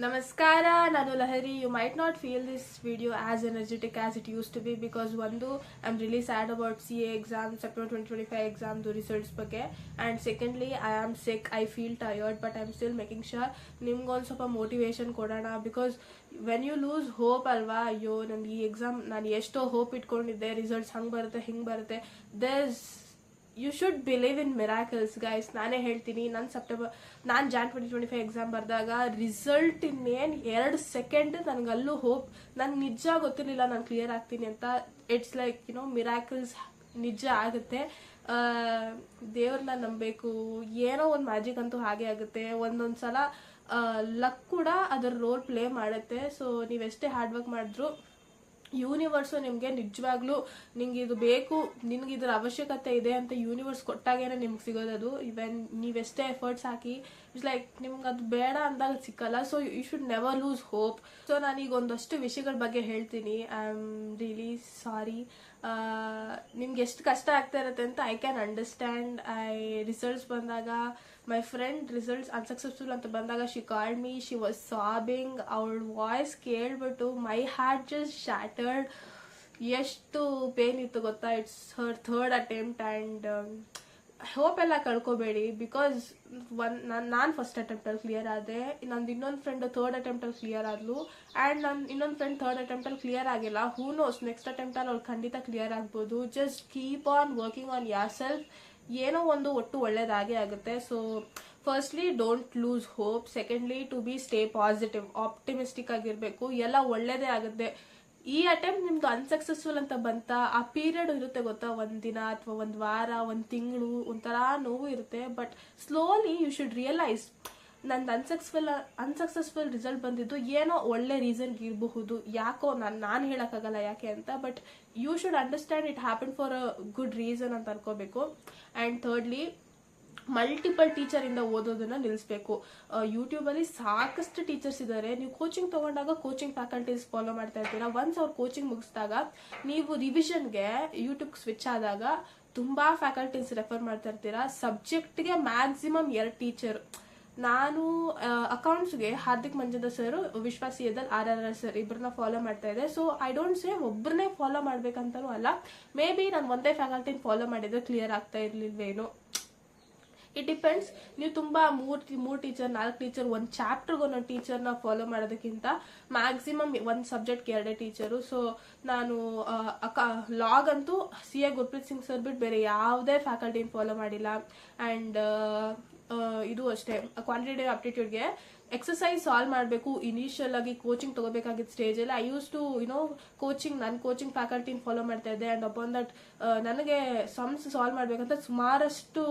Namaskara, Nanu Lahari. You might not feel this video as energetic as it used to be because one, I'm really sad about CA exam, September 2025 exam, the results ಬಗ್ಗೆ. And secondly, I am sick. I feel tired, but I'm still making sure ನಿಮ್ಗೊಂದು ಸ್ವಲ್ಪ motivation ಕೊಡೋಣ because when you lose hope ಅಲ್ವಾ, ಅಯ್ಯೋ ನನಗೆ ಈ exam ನಾನು ಎಷ್ಟೋ ಹೋಪ್ ಇಟ್ಕೊಂಡಿದ್ದೆ, ರಿಸಲ್ಟ್ಸ್ ಹಂಗೆ ಬರುತ್ತೆ ಹಿಂಗೆ ಬರುತ್ತೆ. You should believe in miracles guys. ನಾನೇ ಹೇಳ್ತೀನಿ, ನಾನು ಜಾನ್ 2025 ಎಕ್ಸಾಮ್ ಬರೆದಾಗ ರಿಸಲ್ಟ್ ಇನ್ನೇನು 2 ಸೆಕೆಂಡ್ ನನಗಲ್ಲೂ ಹೋಪ್, ನನಗೆ ನಿಜ ಗೊತ್ತಿರಲಿಲ್ಲ ನಾನು ಕ್ಲಿಯರ್ ಆಗ್ತೀನಿ ಅಂತ. ಇಟ್ಸ್ ಲೈಕ್ ಮಿರಾಕಲ್ಸ್ ನಿಜ ಆಗುತ್ತೆ. ದೇವ್ರನ್ನ ನಂಬಬೇಕು, ಏನೋ ಒಂದು ಮ್ಯಾಜಿಕ್ ಅಂತೂ ಹಾಗೆ ಆಗುತ್ತೆ. ಒಂದೊಂದು ಸಲ ಲಕ್ ಕೂಡ ಅದರ ರೋಲ್ ಪ್ಲೇ ಮಾಡುತ್ತೆ. ಸೊ ನೀವೆಷ್ಟೇ ಹಾರ್ಡ್ ವರ್ಕ್ ಮಾಡಿದ್ರು ಯೂನಿವರ್ಸು ನಿಮಗೆ ನಿಜವಾಗ್ಲೂ ನಿಂಗೆ ಇದು ಬೇಕು, ನಿನ್ಗೆ ಇದ್ರ ಅವಶ್ಯಕತೆ ಇದೆ ಅಂತ ಯೂನಿವರ್ಸ್ ಕೊಟ್ಟಾಗೇನೆ ನಿಮ್ಗೆ ಸಿಗೋದದು. ಇವನ್ ನೀವೆಷ್ಟೇ ಎಫರ್ಟ್ಸ್ ಹಾಕಿ ಇಟ್ಸ್ ಲೈಕ್ ನಿಮ್ಗೆ ಅದು ಬೇಡ ಅಂದಾಗ ಸಿಕ್ಕಲ್ಲ. So you should never lose hope. So ನಾನೀಗ ಒಂದಷ್ಟು ವಿಷಯಗಳ ಬಗ್ಗೆ ಹೇಳ್ತೀನಿ. I am really sorry. ನಿಮ್ಗೆ ಎಷ್ಟು ಕಷ್ಟ ಆಗ್ತಾ ಇರುತ್ತೆ ಅಂತ ಐ ಕ್ಯಾನ್ ಅಂಡರ್ಸ್ಟ್ಯಾಂಡ್. ರಿಸಲ್ಟ್ಸ್ ಬಂದಾಗ ಮೈ ಫ್ರೆಂಡ್ ರಿಸಲ್ಟ್ಸ್ ಅನ್ಸಕ್ಸಸ್ಫುಲ್ ಅಂತ ಬಂದಾಗ she called me, she was sobbing. ಅವಳ ವಾಯ್ಸ್ ಕೇಳ್ಬಿಟ್ಟು ಮೈ ಹಾರ್ಟ್ ಜಸ್ಟ್ ಶಾಟರ್ಡ್. ಎಷ್ಟು ಪೇನ್ ಇತ್ತು ಗೊತ್ತಾ. It's her third attempt and hope ಎಲ್ಲ ಕಳ್ಕೊಬೇಡಿ ಬಿಕಾಸ್ ನಾನು ಫಸ್ಟ್ ಅಟೆಂಪ್ಟಲ್ಲಿ ಕ್ಲಿಯರ್ ಆದೆ. ನಂದು ಇನ್ನೊಂದು ಫ್ರೆಂಡ್ ಥರ್ಡ್ ಅಟೆಂಪ್ಟಲ್ಲಿ ಕ್ಲಿಯರ್ ಆದ್ಲು ಆ್ಯಂಡ್ ನನ್ನ ಇನ್ನೊಂದು ಫ್ರೆಂಡ್ ಥರ್ಡ್ ಅಟೆಂಪ್ಟಲ್ಲಿ ಕ್ಲಿಯರ್ ಆಗಿಲ್ಲ. ಹೂ ನೋಸ್ ನೆಕ್ಸ್ಟ್ ಅಟೆಂಪ್ಟಲ್ಲಿ ಅವ್ಳು ಖಂಡಿತ ಕ್ಲಿಯರ್ ಆಗ್ಬೋದು. Just keep on working on yourself. ಏನೋ ಒಂದು ಒಟ್ಟು ಒಳ್ಳೇದಾಗೇ ಆಗುತ್ತೆ. So firstly don't lose hope. Secondly to be stay positive, optimistic ಆಗಿರಬೇಕು. ಎಲ್ಲ ಒಳ್ಳೇದೇ ಆಗುತ್ತೆ. ಈ ಅಟೆಂಪ್ಟ್ ನಿಮ್ದು ಅನ್ಸಕ್ಸಸ್ಫುಲ್ ಅಂತ ಬಂತ, ಆ ಪೀರಿಯಡ್ ಇರುತ್ತೆ ಗೊತ್ತಾ, ಒಂದಿನ ಅಥವಾ ಒಂದು ವಾರ, ಒಂದು ತಿಂಗಳು, ಒಂಥರ ನೋವು ಇರುತ್ತೆ. But slowly you should realise ನಂದು ಅನ್ಸಕ್ಸಸ್ಫುಲ್ ರಿಸಲ್ಟ್ ಬಂದಿದ್ದು ಏನೋ ಒಳ್ಳೆ ರೀಸನ್ಗೆ ಇರಬಹುದು. ಯಾಕೋ ನಾನು ಹೇಳೋಕ್ಕಾಗಲ್ಲ ಯಾಕೆ ಅಂತ, but you should understand it happen for a good reason ಅಂತ ಅನ್ಕೋಬೇಕು. ಆ್ಯಂಡ್ ಥರ್ಡ್ಲಿ ಮಲ್ಟಿಪಲ್ ಟೀಚರಿಂದ ಓದೋದನ್ನ ನಿಲ್ಲಿಸ್ಬೇಕು. ಯೂಟ್ಯೂಬಲ್ಲಿ ಸಾಕಷ್ಟು ಟೀಚರ್ಸ್ ಇದ್ದಾರೆ. ನೀವು ಕೋಚಿಂಗ್ ತೊಗೊಂಡಾಗ ಕೋಚಿಂಗ್ ಫ್ಯಾಕಲ್ಟೀಸ್ ಫಾಲೋ ಮಾಡ್ತಾ ಇರ್ತೀರಾ. ಒನ್ಸ್ ಅವ್ರು ಕೋಚಿಂಗ್ ಮುಗಿಸಿದಾಗ ನೀವು ರಿವಿಷನ್ಗೆ ಯೂಟ್ಯೂಬ್ ಸ್ವಿಚ್ ಆದಾಗ ತುಂಬಾ ಫ್ಯಾಕಲ್ಟೀಸ್ ರೆಫರ್ ಮಾಡ್ತಾ ಇರ್ತೀರಾ. ಸಬ್ಜೆಕ್ಟ್ಗೆ ಮ್ಯಾಕ್ಸಿಮಮ್ 2 ಟೀಚರ್. ನಾನು ಅಕೌಂಟ್ಸ್ಗೆ ಹಾರ್ದಿಕ್ ಮಂಜುಂದ ಸರ್, ವಿಶ್ವಾಸಿಯದಲ್ಲಿ RRR ಸರ್, ಇಬ್ಬರನ್ನ ಫಾಲೋ ಮಾಡ್ತಾ ಇದ್ದೆ. ಸೊ ಐ ಡೋಂಟ್ ಸೇ ಒಬ್ಬರನ್ನೇ ಫಾಲೋ ಮಾಡ್ಬೇಕಂತನೂ ಅಲ್ಲ. ಮೇ ಬಿ ನಾನು ಒಂದೇ ಫ್ಯಾಕಲ್ಟಿನ ಫಾಲೋ ಮಾಡಿದ್ರೆ ಕ್ಲಿಯರ್ ಆಗ್ತಾ ಇರ್ಲಿಲ್ವೇನೋ. It depends. ನೀವು ತುಂಬಾ ಮೂರು ಟೀಚರ್, 4 ಟೀಚರ್, ಒಂದು ಚಾಪ್ಟರ್ಗೆ ಒಂದೊಂದು ಟೀಚರ್ನ ಫಾಲೋ ಮಾಡೋದಕ್ಕಿಂತ ಮ್ಯಾಕ್ಸಿಮಮ್ ಒಂದು ಸಬ್ಜೆಕ್ಟ್ಗೆ 2 ಟೀಚರು. ಸೊ ನಾನು ಲಾಗ್ ಅಂತೂ CA ಗುರ್ಪ್ರೀತ್ ಸಿಂಗ್ ಸರ್ ಬಿಟ್ಟು ಬೇರೆ ಯಾವುದೇ ಫ್ಯಾಕಲ್ಟಿನ ಫಾಲೋ ಮಾಡಿಲ್ಲ. ಆ್ಯಂಡ್ ಇದು ಅಷ್ಟೇ, ಕ್ವಾಂಟಿಟೇಟಿವ್ ಆಪ್ಟಿಟ್ಯೂಡ್ಗೆ ಎಕ್ಸಸೈಸ್ ಸಾಲ್ವ್ ಮಾಡಬೇಕು. ಇನಿಷಿಯಲ್ ಆಗಿ ಕೋಚಿಂಗ್ ತಗೋಬೇಕಾಗಿದ್ದ ಸ್ಟೇಜಲ್ಲಿ ಐ ಯೂಸ್ ಟು ನನ್ನ ಕೋಚಿಂಗ್ ಫ್ಯಾಕಲ್ಟಿನ ಫಾಲೋ ಮಾಡ್ತಾ ಇದ್ದೆ. ಆ್ಯಂಡ್ ಅಪಾನ್ ದಟ್ ನನಗೆ ಸಮ್ಸ್ ಸಾಲ್ವ್ ಮಾಡ್ಬೇಕಂತ ಸುಮಾರಷ್ಟು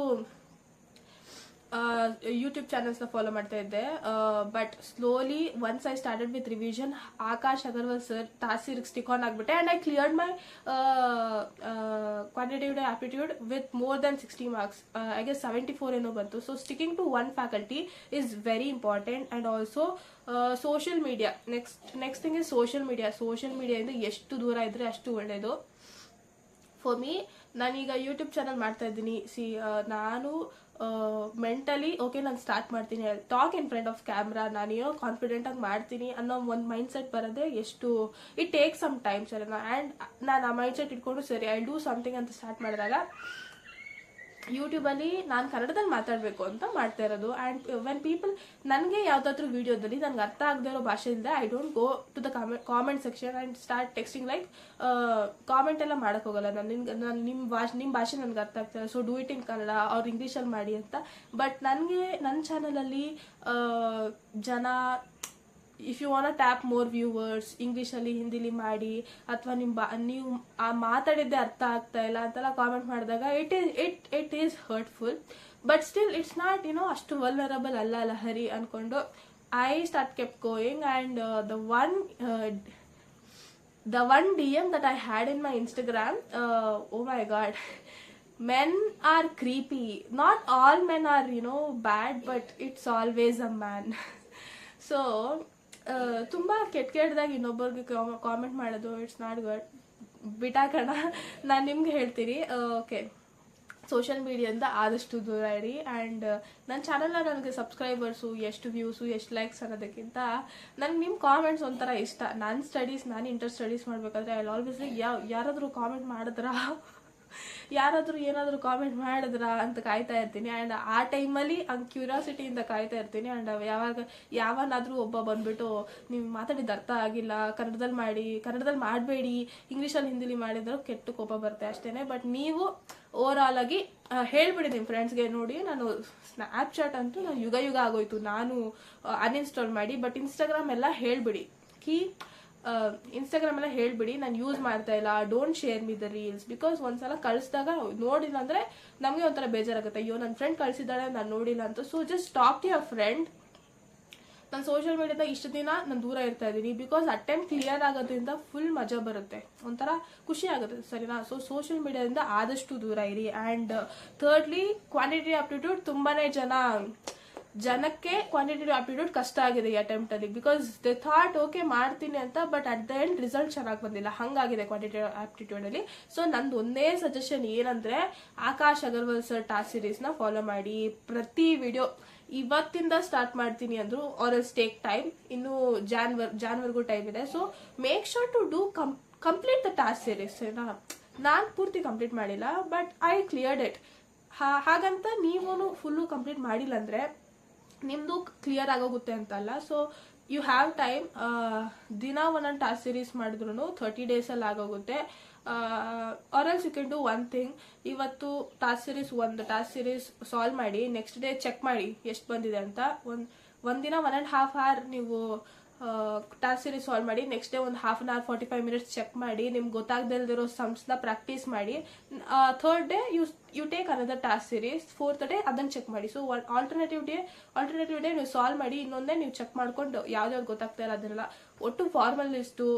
ಯೂಟ್ಯೂಬ್ ಚಾನಲ್ಸ್ನ ಫಾಲೋ ಮಾಡ್ತಾ ಇದ್ದೆ. But slowly once I started with revision, Akash Agarwal sir ತಾಸೀರ್ಗೆ stick on ಆಗಿಬಿಟ್ಟೆ. And I cleared my quantitative aptitude with more than 60 marks. I guess 74 ಏನೋ ಬಂತು. So sticking to one faculty is very important. And also social media. Next thing is social ಮೀಡಿಯಾದಿಂದ ಎಷ್ಟು ದೂರ ಇದ್ರೆ ಅಷ್ಟು ಒಳ್ಳೆಯದು. For me, ನಾನೀಗ YouTube channel ಮಾಡ್ತಾ ಇದ್ದೀನಿ. ನಾನು ಮೆಂಟಲಿ ಓಕೆ, ನಾನು ಸ್ಟಾರ್ಟ್ ಮಾಡ್ತೀನಿ, talk in front of camera, ನಾನೇನೋ ಕಾನ್ಫಿಡೆಂಟ್ ಆಗಿ ಮಾಡ್ತೀನಿ ಅನ್ನೋ ಒಂದು ಮೈಂಡ್ ಸೆಟ್ ಬರೋದೇ ಇಟ್ ಟೇಕ್ ಸಮ್ ಟೈಮ್ ಸರಿನಾ. ಆ್ಯಂಡ್ ನಾನು ಆ ಮೈಂಡ್ ಸೆಟ್ ಇಟ್ಕೊಂಡು ಸರಿ ಐ ಡೂ ಸಮಥಿಂಗ್ ಅಂತ ಸ್ಟಾರ್ಟ್ ಮಾಡಿದಾಗ ಯೂಟ್ಯೂಬಲ್ಲಿ ನಾನು ಕನ್ನಡದಲ್ಲಿ ಮಾತಾಡಬೇಕು ಅಂತ ಮಾಡ್ತಾ ಇರೋದು. ಆ್ಯಂಡ್ ವೆನ್ ಪೀಪಲ್ ನನಗೆ ಯಾವುದಾದ್ರೂ ವಿಡಿಯೋದಲ್ಲಿ ನನಗೆ ಅರ್ಥ ಆಗದೆ ಇರೋ ಭಾಷೆಯಿಂದ I don't go to the comment section and start texting like comment ಎಲ್ಲ ಮಾಡೋಕ್ಕೆ ಹೋಗಲ್ಲ. ನಿಮ್ಮ ಭಾಷೆ ನನಗೆ ಅರ್ಥ ಆಗ್ತದೆ, so do it in Kannada ಅವ್ರು ಇಂಗ್ಲೀಷಲ್ಲಿ ಮಾಡಿ ಅಂತ. ಬಟ್ ನನಗೆ ನನ್ನ ಚಾನಲಲ್ಲಿ ಜನ if you want tap more viewers, ಇಂಗ್ಲೀಷಲ್ಲಿ ಹಿಂದಿಲಿ ಮಾಡಿ, ಅಥವಾ ನೀವು ಆ ಮಾತಾಡಿದ್ದೆ ಅರ್ಥ ಆಗ್ತಾ ಇಲ್ಲ ಅಂತೆಲ್ಲ ಕಾಮೆಂಟ್ ಮಾಡಿದಾಗ it is hurtful. But still it's not ಅಷ್ಟು ವಲ್ನರಬಲ್ ಅಲ್ಲ ಲಹರಿ ಅನ್ಕೊಂಡು I start kept going. And the one DM that I had in my Instagram, oh my god, men are creepy. Not all men are bad, but it's always a man. So ತುಂಬ ಕೆಟ್ಟದಾಗಿ ಇನ್ನೊಬ್ಬರಿಗೆ comment ಮಾಡೋದು it's not good. ಬಿಟಾಕಣ, ನಾನು ನಿಮ್ಗೆ ಹೇಳ್ತೀನಿ. Okay, social ಮೀಡಿಯಾದಿಂದ ಆದಷ್ಟು ದೂರ ಇರಿ. ಆ್ಯಂಡ್ ನನ್ನ ಚಾನಲ್ನ ನನಗೆ ಸಬ್ಸ್ಕ್ರೈಬರ್ಸು ಎಷ್ಟು ವ್ಯೂಸು ಎಷ್ಟು ಲೈಕ್ಸ್ ಅನ್ನೋದಕ್ಕಿಂತ ನನಗೆ ನಿಮ್ಮ ಕಾಮೆಂಟ್ಸ್ ಒಂಥರ ಇಷ್ಟ. ನಾನು ಇಂಟರ್ ಸ್ಟಡೀಸ್ ಮಾಡಬೇಕಾದ್ರೆ ಐ ಆಲ್ವೇಸ್ ಯಾರಾದರೂ ಕಾಮೆಂಟ್ ಮಾಡಿದ್ರಾ ಯಾರಾದರೂ ಏನಾದರೂ ಕಾಮೆಂಟ್ ಮಾಡಿದ್ರಾ ಅಂತ ಕಾಯ್ತಾ ಇರ್ತೀನಿ. ಆ್ಯಂಡ್ ಆ ಟೈಮಲ್ಲಿ ಹಂಗೆ ಕ್ಯೂರಿಯಾಸಿಟಿಯಿಂದ ಕಾಯ್ತಾ ಇರ್ತೀನಿ. ಆ್ಯಂಡ್ ಯಾವನಾದರೂ ಒಬ್ಬ ಬಂದ್ಬಿಟ್ಟು ನೀವು ಮಾತಾಡಿದ ಅರ್ಥ ಆಗಿಲ್ಲ, ಕನ್ನಡದಲ್ಲಿ ಮಾಡಬೇಡಿ, ಇಂಗ್ಲೀಷಲ್ಲಿ ಹಿಂದಿಲಿ ಮಾಡಿದ್ರು ಕೆಟ್ಟ ಕೋಪ ಬರುತ್ತೆ ಅಷ್ಟೇ. ಬಟ್ ನೀವು ಓವರಾಲ್ ಆಗಿ ಹೇಳ್ಬಿಡಿ ನಿಮ್ಮ ಫ್ರೆಂಡ್ಸ್ಗೆ, ನೋಡಿ ನಾನು ಸ್ನ್ಯಾಪ್ಚಾಟ್ ಅಂತೂ ನಾನು ಯುಗ ಆಗೋಯ್ತು ನಾನು ಅನ್ಇನ್ಸ್ಟಾಲ್ ಮಾಡಿ. ಬಟ್ ಇನ್ಸ್ಟಾಗ್ರಾಮ್ ಎಲ್ಲ ಹೇಳ್ಬಿಡಿ, ಇನ್ಸ್ಟಾಗ್ರಾಮ್ ಎಲ್ಲ ಹೇಳ್ಬಿಡಿ ನಾನು ಯೂಸ್ ಮಾಡ್ತಾ ಇಲ್ಲ, don't share me the reels. Because ಒಂದ್ಸಲ ಕಳಿಸಿದಾಗ ನೋಡಿಲ್ಲ ಅಂದರೆ ನಮಗೆ ಒಂಥರ ಬೇಜಾರಾಗುತ್ತೆ, ಅಯ್ಯೋ ನನ್ನ ಫ್ರೆಂಡ್ ಕಳಿಸಿದ್ದಾಳೆ ನಾನು ನೋಡಿಲ್ಲ ಅಂತ. So just talk to your friend. ನಾನು ಸೋಷಿಯಲ್ ಮೀಡಿಯಾದಾಗ ಇಷ್ಟು ದಿನ ನಾನು ದೂರ ಇರ್ತಾ ಇದ್ದೀನಿ ಬಿಕಾಸ್ ಅಟೆಂಪ್ಟ್ ಕ್ಲಿಯರ್ ಆಗೋದ್ರಿಂದ ಫುಲ್ ಮಜಾ ಬರುತ್ತೆ, ಒಂಥರ ಖುಷಿ ಆಗುತ್ತೆ, ಸರಿನಾ? ಸೊ ಸೋಷಿಯಲ್ ಮೀಡಿಯಾದಿಂದ ಆದಷ್ಟು ದೂರ ಇರಿ. ಆ್ಯಂಡ್ ಥರ್ಡ್ಲಿ, ಕ್ವಾಂಟಿಟಿ ಆಪ್ಟಿಟ್ಯೂಡ್ ತುಂಬಾ ಜನಕ್ಕೆ ಕ್ವಾಂಟಿಟೇಟಿವ್ ಆಪ್ಟಿಟ್ಯೂಡ್ ಕಷ್ಟ ಆಗಿದೆ ಈ ಅಟೆಂಪ್ಟ್ ಅಲ್ಲಿ. ಬಿಕಾಸ್ ದೇ ಥಾಟ್ ಓಕೆ ಮಾಡ್ತೀನಿ ಅಂತ, but at the end result ಚೆನ್ನಾಗಿ ಬಂದಿಲ್ಲ, ಹಂಗಾಗಿದೆ ಕ್ವಾಂಟಿಟೇಟಿವ್ ಆಪ್ಟಿಟ್ಯೂಡ್ ಅಲ್ಲಿ. ಸೊ ನಂದು ಒಂದೇ ಸಜೆಷನ್ ಏನಂದ್ರೆ, Akash Agarwal sir task series ನ ಫಾಲೋ ಮಾಡಿ. ಪ್ರತಿ ವಿಡಿಯೋ ಇವತ್ತಿಂದ ಸ್ಟಾರ್ಟ್ ಮಾಡ್ತೀನಿ ಅಂದ್ರು, ಆರ್ ಎಲ್ಸ್ ಟೇಕ್ ಟೈಮ್, ಇನ್ನು ಜಾನ್ವರ್ಗೂ ಟೈಮ್ ಇದೆ. So make sure to do complete the task series. ನಾನು ಪೂರ್ತಿ ಕಂಪ್ಲೀಟ್ ಮಾಡಿಲ್ಲ, ಬಟ್ ಐ ಕ್ಲಿಯರ್ಡ್ ಇಟ್. ಹಾಗಂತ ನೀವು ಫುಲ್ಲು ಕಂಪ್ಲೀಟ್ ಮಾಡಿಲ್ಲ ಅಂದ್ರೆ ನಿಮ್ದು ಕ್ಲಿಯರ್ ಆಗೋಗುತ್ತೆ ಅಂತಲ್ಲ. So you have time. ದಿನ ಒಂದೊಂದು ಟಾಸ್ಕ್ ಸೀರೀಸ್ ಮಾಡಿದ್ರು 30 days ಆಗೋಗುತ್ತೆ. Or else you can do one thing, ಇವತ್ತು ಟಾಸ್ಕ್ ಸೀರೀಸ್ ಸಾಲ್ವ್ ಮಾಡಿ, ನೆಕ್ಸ್ಟ್ ಡೇ ಚೆಕ್ ಮಾಡಿ ಎಷ್ಟು ಬಂದಿದೆ ಅಂತ. ಒಂದಿನ 1.5 hour ನೀವು ಟಾಸ್ಕ್ ಸೀರೀಸ್ ಸಾಲ್ವ್ ಮಾಡಿ, ನೆಕ್ಸ್ಟ್ ಡೇ ಒಂದು 1/2 hour 45 minutes ಚೆಕ್ ಮಾಡಿ, ನಿಮ್ಗೆ ಗೊತ್ತಾಗದಿರೋ ಸಮ್ಸ್ನ ಪ್ರಾಕ್ಟೀಸ್ ಮಾಡಿ. Third day you take another task series, fourth day ಅದನ್ನು ಚೆಕ್ ಮಾಡಿ. ಸೊ ಆಲ್ಟರ್ನೇಟಿವ್ ಡೇ ನೀವು ಸಾಲ್ವ್ ಮಾಡಿ, ಇನ್ನೊಂದೇ ನೀವು ಚೆಕ್ ಮಾಡ್ಕೊಂಡು ಯಾವ್ದಾವ್ದು ಗೊತ್ತಾಗ್ತಾ ಇಲ್ಲ ಅದನ್ನೆಲ್ಲ. ಒಟ್ಟು ಫಾರ್ಮಲ್ ಲಿಸ್ಟು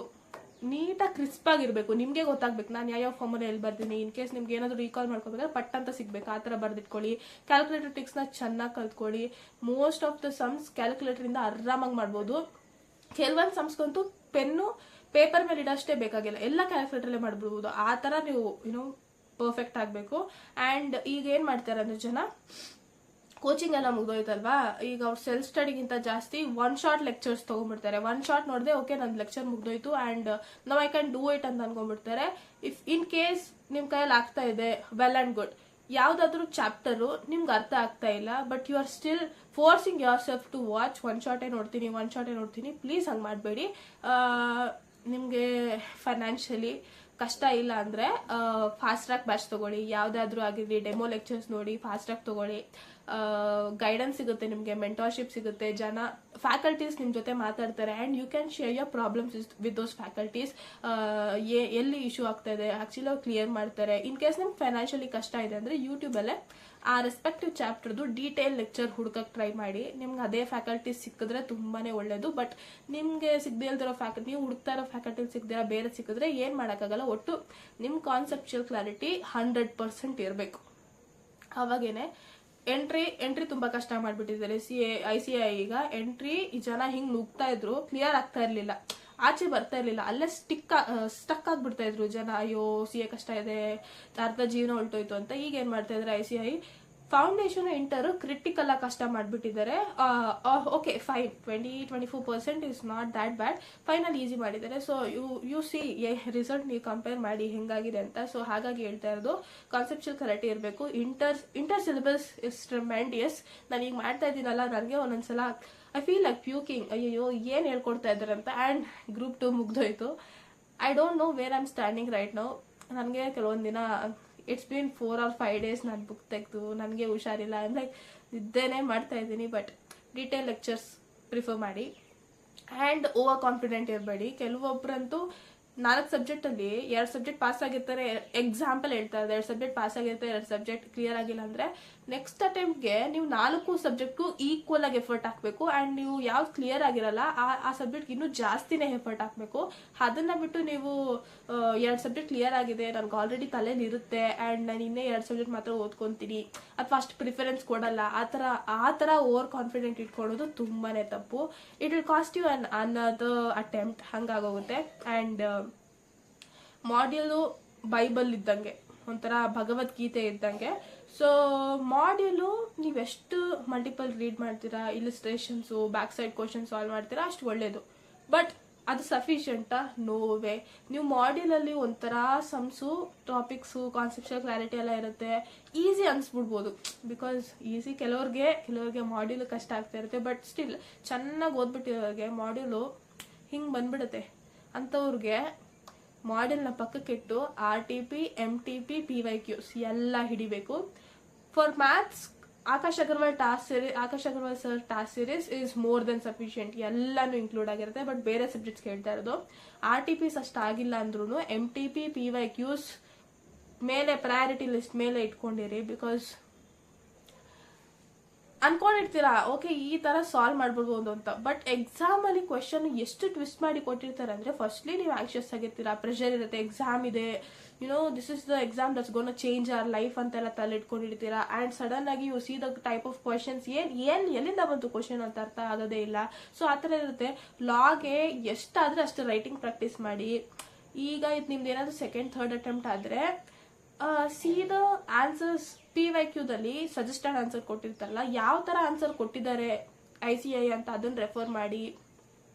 ನೀಟಾಗಿ ಕ್ರಿಸ್ಪ್ ಆಗಿರ್ಬೇಕು, ನಿಮಗೆ ಗೊತ್ತಾಗ್ಬೇಕು ನಾನು ಯಾವ ಫಾರ್ಮುಲಾ ಎಲ್ಲಿ ಬರ್ತೀನಿ. ಇನ್ ಕೇಸ್ ನಿಮ್ಗೆ ಏನಾದರೂ ರೀಕಾಲ್ ಮಾಡ್ಕೋಬೇಕಾದ್ರೆ ಪಟ್ ಅಂತ ಸಿಗ್ಬೇಕು, ಆ ಥರ ಬರ್ದಿಟ್ಕೊಳ್ಳಿ. ಕ್ಯಾಲ್ಕುಲೇಟರ್ ಟ್ರಿಕ್ಸ್ನ ಚೆನ್ನಾಗಿ ಕಲ್ತ್ಕೊಳ್ಳಿ. ಮೋಸ್ಟ್ ಆಫ್ ದ ಸಮ್ಸ್ ಕ್ಯಾಲ್ಕುಲೇಟರಿಂದ ಆರಾಮಾಗಿ ಮಾಡ್ಬೋದು. ಕೆಲವೊಂದು ಸಮ್ಸ್ಗಂತೂ ಪೆನ್ನು ಪೇಪರ್ ಮೇಲೆ ಇಡೋಷ್ಟೇ ಬೇಕಾಗಿಲ್ಲ, ಎಲ್ಲ ಕ್ಯಾಲ್ಕುಲೇಟರಲ್ಲೇ ಮಾಡ್ಬಿಡ್ಬೋದು. ಆ ಥರ ನೀವು ಪರ್ಫೆಕ್ಟ್ ಆಗಬೇಕು. ಆ್ಯಂಡ್ ಈಗ ಏನು ಮಾಡ್ತಾರೆ ಅಂದರೆ ಜನ, ಕೋಚಿಂಗ್ ಎಲ್ಲ ಮುಗ್ದೋಯ್ತಲ್ವಾ, ಈಗ ಅವ್ರು ಸೆಲ್ಫ್ ಸ್ಟಡಿಗಿಂತ ಜಾಸ್ತಿ ಒನ್ ಶಾಟ್ ಲೆಕ್ಚರ್ಸ್ ತೊಗೊಂಡ್ಬಿಡ್ತಾರೆ. ಒನ್ ಶಾಟ್ ನೋಡಿದೆ ಓಕೆ ನನ್ನ ಲೆಕ್ಚರ್ ಮುಗ್ದೋಯ್ತು and no I can do it ಅಂತ ಅನ್ಕೊಂಡ್ಬಿಡ್ತಾರೆ. ಇಫ್ ಇನ್ ಕೇಸ್ ನಿಮ್ಮ ಕೈಯಲ್ಲಿ ಆಗ್ತಾ ಇದೆ, ವೆಲ್ ಆ್ಯಂಡ್ ಗುಡ್. ಯಾವುದಾದ್ರೂ ಚಾಪ್ಟರು ನಿಮ್ಗೆ ಅರ್ಥ ಆಗ್ತಾ ಇಲ್ಲ, but you are still forcing yourself to watch, one ಶಾಟೇ ನೋಡ್ತೀನಿ, ಪ್ಲೀಸ್ ಹಂಗೆ ಮಾಡಬೇಡಿ. ನಿಮಗೆ ಫೈನಾನ್ಷಿಯಲಿ ಕಷ್ಟ ಇಲ್ಲ ಅಂದರೆ ಫಾಸ್ಟ್ ಟ್ರ್ಯಾಕ್ ಬ್ಯಾಚ್ ತೊಗೊಳ್ಳಿ, ಯಾವುದಾದ್ರೂ ಆಗಿರಲಿ, ಡೆಮೋ ಲೆಕ್ಚರ್ಸ್ ನೋಡಿ ಫಾಸ್ಟ್ ಟ್ರ್ಯಾಕ್ ತೊಗೊಳ್ಳಿ. ಗೈಡೆನ್ಸ್ ಸಿಗುತ್ತೆ ನಿಮಗೆ, ಮೆಂಟರ್ಶಿಪ್ ಸಿಗುತ್ತೆ, ಫ್ಯಾಕಲ್ಟೀಸ್ ನಿಮ್ಮ ಜೊತೆ ಮಾತಾಡ್ತಾರೆ and you can share your problems with those faculties. ಎಲ್ಲಿ ಇಶ್ಯೂ ಆಗ್ತಾ ಇದೆ ಆ್ಯಕ್ಚುಲಿ ಅವ್ರು ಕ್ಲಿಯರ್ ಮಾಡ್ತಾರೆ. ಇನ್ ಕೇಸ್ ನಿಮ್ಗೆ ಫೈನಾನ್ಷಿಯಲಿ ಕಷ್ಟ ಇದೆ ಅಂದರೆ ಯೂಟ್ಯೂಬಲ್ಲೇ ಆ ರೆಸ್ಪೆಕ್ಟಿವ್ ಚಾಪ್ಟರ್ದು ಡೀಟೇಲ್ ಲೆಕ್ಚರ್ ಹುಡ್ಕಕ್ಕೆ ಟ್ರೈ ಮಾಡಿ. ನಿಮ್ಗೆ ಅದೇ ಫ್ಯಾಕಲ್ಟೀಸ್ ಸಿಕ್ಕಿದ್ರೆ ತುಂಬಾ ಒಳ್ಳೇದು. ಬಟ್ ನಿಮಗೆ ಸಿಗದೇ ಇಲ್ದಿರೋ ನೀವು ಹುಡುಕ್ತಾ ಇರೋ ಫ್ಯಾಕಲ್ಟೀಸ್ ಸಿಗದಿರೋ ಬೇರೆ ಸಿಕ್ಕಿದ್ರೆ ಏನು ಮಾಡೋಕ್ಕಾಗಲ್ಲ. ಒಟ್ಟು ನಿಮ್ಮ ಕಾನ್ಸೆಪ್ಚುಯಲ್ ಕ್ಲಾರಿಟಿ 100% ಇರಬೇಕು. ಅವಾಗೇನೆ ಎಂಟ್ರಿ ತುಂಬಾ ಕಷ್ಟ ಮಾಡ್ಬಿಟ್ಟಿದ್ದಾರೆ. ICAI ಈಗ ಎಂಟ್ರಿ ಈ ಜನ ಹಿಂಗ್ ನುಗ್ತಾ ಇದ್ರು, ಕ್ಲಿಯರ್ ಆಗ್ತಾ ಇರ್ಲಿಲ್ಲ, ಆಚೆ ಬರ್ತಾ ಇರ್ಲಿಲ್ಲ, ಅಲ್ಲೇ ಸ್ಟಕ್ ಆಗ್ಬಿಡ್ತಾ ಇದ್ರು ಜನ. ಅಯ್ಯೋ CA ಕಷ್ಟ ಇದೆ, ಅರ್ಧ ಜೀವನ ಹೊಲ್ಟೋಯ್ತು ಅಂತ. ಈಗ ಏನ್ ಮಾಡ್ತಾ ಇದ್ರೆ ICAI ಫೌಂಡೇಶನ್ ಇಂಟರ್ ಕ್ರಿಟಿಕಲ್ ಆಗಿ ಕಷ್ಟ ಮಾಡ್ಬಿಟ್ಟಿದ್ದಾರೆ. Okay fine, 20-24% is not that bad, final easy ಮಾಡಿದ್ದಾರೆ. ಸೊ ಯು ಸಿ ರಿಸಲ್ಟ್ ನೀವು ಕಂಪೇರ್ ಮಾಡಿ ಹೆಂಗಾಗಿದೆ ಅಂತ. ಸೊ ಹಾಗಾಗಿ ಹೇಳ್ತಾ ಇರೋದು ಕಾನ್ಸೆಪ್ಚುಯಲ್ ಕ್ಲಾರಿಟಿ ಇರಬೇಕು. Inter syllabus is tremendous. ನಾನು ಈಗ ಮಾಡ್ತಾ ಇದ್ದೀನಲ್ಲ, ನನಗೆ ಒಂದೊಂದ್ಸಲ ಐ ಫೀಲ್ ಲೈಕ್ ಪ್ಯೂಕಿಂಗ್, ಅಯ್ಯೋ ಏನು ಹೇಳ್ಕೊಡ್ತಾ ಇದ್ದಾರೆ ಅಂತ. ಆ್ಯಂಡ್ Group 2 ಮುಗ್ದೋಯ್ತು. I don't know where I am standing right now. ನನಗೆ ಕೆಲವೊಂದು ದಿನ ಇಟ್ಸ್ ಬೀನ್ 4 or 5 days ನಾನು ಬುಕ್ ತೆಗೆದು, ನನಗೆ ಹುಷಾರಿಲ್ಲ, ಲೈಕ್ ನಿದ್ದೆನೇ ಮಾಡ್ತಾ ಇದ್ದೀನಿ. ಬಟ್ ಡೀಟೇಲ್ ಲೆಕ್ಚರ್ಸ್ ಪ್ರಿಫರ್ ಮಾಡಿ ಆ್ಯಂಡ್ ಓವರ್ ಕಾನ್ಫಿಡೆಂಟ್ ಇರಬೇಡಿ. ಕೆಲವೊಬ್ಬರಂತೂ 4 ಸಬ್ಜೆಕ್ಟಲ್ಲಿ 2 ಸಬ್ಜೆಕ್ಟ್ ಪಾಸ್ ಆಗಿರ್ತಾರೆ. ಎಕ್ಸಾಂಪಲ್ ಹೇಳ್ತಾ ಇದ್ದಾರೆ, 2 ಸಬ್ಜೆಕ್ಟ್ ಪಾಸ್ ಆಗಿರ್ತಾರೆ, 2 ಸಬ್ಜೆಕ್ಟ್ ಕ್ಲಿಯರ್ ಆಗಿಲ್ಲ ಅಂದರೆ ನೆಕ್ಸ್ಟ್ ಅಟೆಂಪ್ಟ್ಗೆ ನೀವು 4 ಸಬ್ಜೆಕ್ಟ್ಗೂ ಈಕ್ವಲ್ ಆಗಿ ಎಫರ್ಟ್ ಹಾಕಬೇಕು. ಆ್ಯಂಡ್ ನೀವು ಯಾವ್ದು ಕ್ಲಿಯರ್ ಆಗಿರಲ್ಲ ಆ ಸಬ್ಜೆಕ್ಟ್ ಇನ್ನೂ ಜಾಸ್ತಿನೇ ಎಫರ್ಟ್ ಹಾಕಬೇಕು. ಅದನ್ನ ಬಿಟ್ಟು ನೀವು 2 ಸಬ್ಜೆಕ್ಟ್ ಕ್ಲಿಯರ್ ಆಗಿದೆ, ನನಗೆ ಆಲ್ರೆಡಿ ತಲೆಯಲ್ಲಿ ಇರುತ್ತೆ ಆ್ಯಂಡ್ ನಾನು ಇನ್ನೇ 2 ಸಬ್ಜೆಕ್ಟ್ ಮಾತ್ರ ಓದ್ಕೊತೀನಿ ಅಥವಾ ಅಷ್ಟು ಪ್ರಿಫರೆನ್ಸ್ ಕೊಡಲ್ಲ, ಆ ಥರ ಓವರ್ ಕಾನ್ಫಿಡೆಂಟ್ ಇಟ್ಕೊಳ್ಳೋದು ತುಂಬಾ ತಪ್ಪು. It will cost you another attempt, ಹಂಗಾಗೋಗುತ್ತೆ. ಆ್ಯಂಡ್ ಮಾಡ್ಯೂಲು ಬೈಬಲ್ ಇದ್ದಂಗೆ, ಒಂಥರ ಭಗವದ್ಗೀತೆ ಇದ್ದಂಗೆ. ಸೊ ಮಾಡ್ಯೂಲು ನೀವೆಷ್ಟು ಮಲ್ಟಿಪಲ್ ರೀಡ್ ಮಾಡ್ತೀರಾ, illustrations, back side question solve ಮಾಡ್ತೀರಾ ಅಷ್ಟು ಒಳ್ಳೇದು. ಬಟ್ ಅದು ಸಫಿಷಿಯಂಟಾ? ನೋವೇ. ನೀವು ಮಾಡ್ಯೂಲಲ್ಲಿ ಒಂಥರ ಸಮ್ಸು, ಟಾಪಿಕ್ಸು, ಕಾನ್ಸೆಪ್ಷುಯಲ್ ಕ್ಲಾರಿಟಿ ಎಲ್ಲ ಇರುತ್ತೆ, ಈಸಿ ಅನ್ಸ್ಬಿಡ್ಬೋದು. ಬಿಕಾಸ್ ಈಸಿ ಕೆಲವ್ರಿಗೆ ಮಾಡ್ಯೂಲು ಕಷ್ಟ ಆಗ್ತಾ ಇರುತ್ತೆ. ಬಟ್ ಸ್ಟಿಲ್ ಚೆನ್ನಾಗಿ ಓದ್ಬಿಟ್ಟಿರೋರಿಗೆ ಮಾಡ್ಯೂಲು ಹಿಂಗೆ ಬಂದ್ಬಿಡುತ್ತೆ. ಅಂಥವ್ರಿಗೆ ಮಾಡ್ಯೂಲ್ನ ಪಕ್ಕಕ್ಕಿಟ್ಟು RTP, MTP, PYQs ಎಲ್ಲ ಹಿಡಿಬೇಕು. For maths Akash Agarwal sir task series is more than sufficient. ಎಲ್ಲಾನು ಇನ್ಕ್ಲೂಡ್ ಆಗಿರುತ್ತೆ. ಬಟ್ ಬೇರೆ ಸಬ್ಜೆಕ್ಟ್ಸ್ ಹೇಳ್ತಾ ಇರೋದು. RTPs ಅಷ್ಟಾಗಿಲ್ಲ ಅಂದ್ರೂ MTP, PYQs ಮೇಲೆ ಪ್ರಯಾರಿಟಿ ಲಿಸ್ಟ್ ಮೇಲೆ ಇಟ್ಕೊಂಡಿರಿ. ಬಿಕಾಸ್ ಅನ್ಕೊಂಡಿರ್ತೀರಾ ಓಕೆ ಈ ತರ ಸಾಲ್ವ್ ಮಾಡ್ಬಿಡ್ಬೋದು ಅಂತ. ಬಟ್ ಎಕ್ಸಾಮ್ ಅಲ್ಲಿ ಕ್ವೆಶನ್ ಎಷ್ಟು ಟ್ವಿಸ್ಟ್ ಮಾಡಿ ಕೊಟ್ಟಿರ್ತಾರೆ ಅಂದ್ರೆ, ಫಸ್ಟ್ಲಿ ನೀವು ಆಂಕ್ಷಿಯಸ್ ಆಗಿರ್ತೀರಾ, ಪ್ರೆಷರ್ ಇರುತ್ತೆ, ಎಕ್ಸಾಮ್ ಇದೆ, this is the exam that's gonna change our life ಅಂತೆಲ್ಲ ತಲೆ ಇಟ್ಕೊಂಡಿರ್ತೀರಾ. ಅಂಡ್ ಸಡನ್ ಆಗಿ you see the type of questions ಎಲ್ಲಿಂದ ಬಂತು ಕ್ವಶನ್ ಅಂತ ಅರ್ಥ ಆಗೋದೇ ಇಲ್ಲ. ಸೊ ಆ ಥರ ಇರುತ್ತೆ. ಲಾಗೆ ಎಷ್ಟಾದ್ರೆ ಅಷ್ಟು ರೈಟಿಂಗ್ ಪ್ರಾಕ್ಟೀಸ್ ಮಾಡಿ. ಈಗ ಇದು ನಿಮ್ದು ಏನಾದ್ರು ಸೆಕೆಂಡ್ ಥರ್ಡ್ ಅಟೆಂಪ್ಟ್ ಆದ್ರೆ ಸಿ ದ ಆನ್ಸರ್ಸ್. PYQದಲ್ಲಿ ಸಜೆಸ್ಟೆಡ್ ಆನ್ಸರ್ ಕೊಟ್ಟಿರ್ತಾರಲ್ಲ, ಯಾವ ತರ ಆನ್ಸರ್ ಕೊಟ್ಟಿದ್ದಾರೆ ICI ಅಂತ ಅದನ್ನ ರೆಫರ್ ಮಾಡಿ.